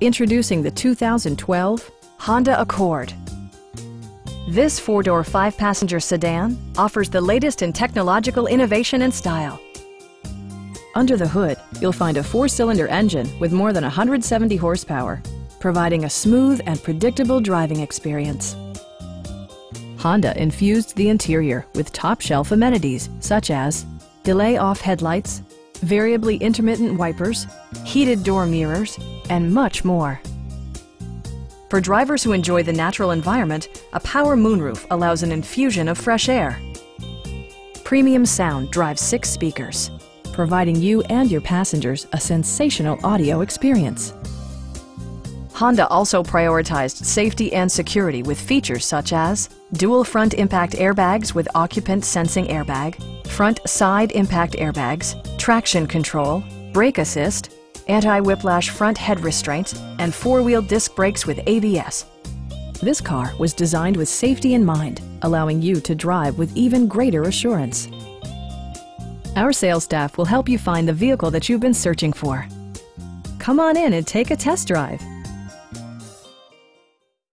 Introducing the 2012 Honda Accord. This four-door, five-passenger sedan offers the latest in technological innovation and style. Under the hood, you'll find a four-cylinder engine with more than 170 horsepower, providing a smooth and predictable driving experience. Honda infused the interior with top-shelf amenities such as delay-off headlights, variably intermittent wipers, heated door mirrors, and much more. For drivers who enjoy the natural environment, a power moonroof allows an infusion of fresh air. Premium sound drives 6 speakers, providing you and your passengers a sensational audio experience. Honda also prioritized safety and security with features such as dual front impact airbags with occupant sensing airbag, front side impact airbags, traction control, brake assist, anti-whiplash front head restraints, and four-wheel disc brakes with ABS. This car was designed with safety in mind, allowing you to drive with even greater assurance. Our sales staff will help you find the vehicle that you've been searching for. Come on in and take a test drive.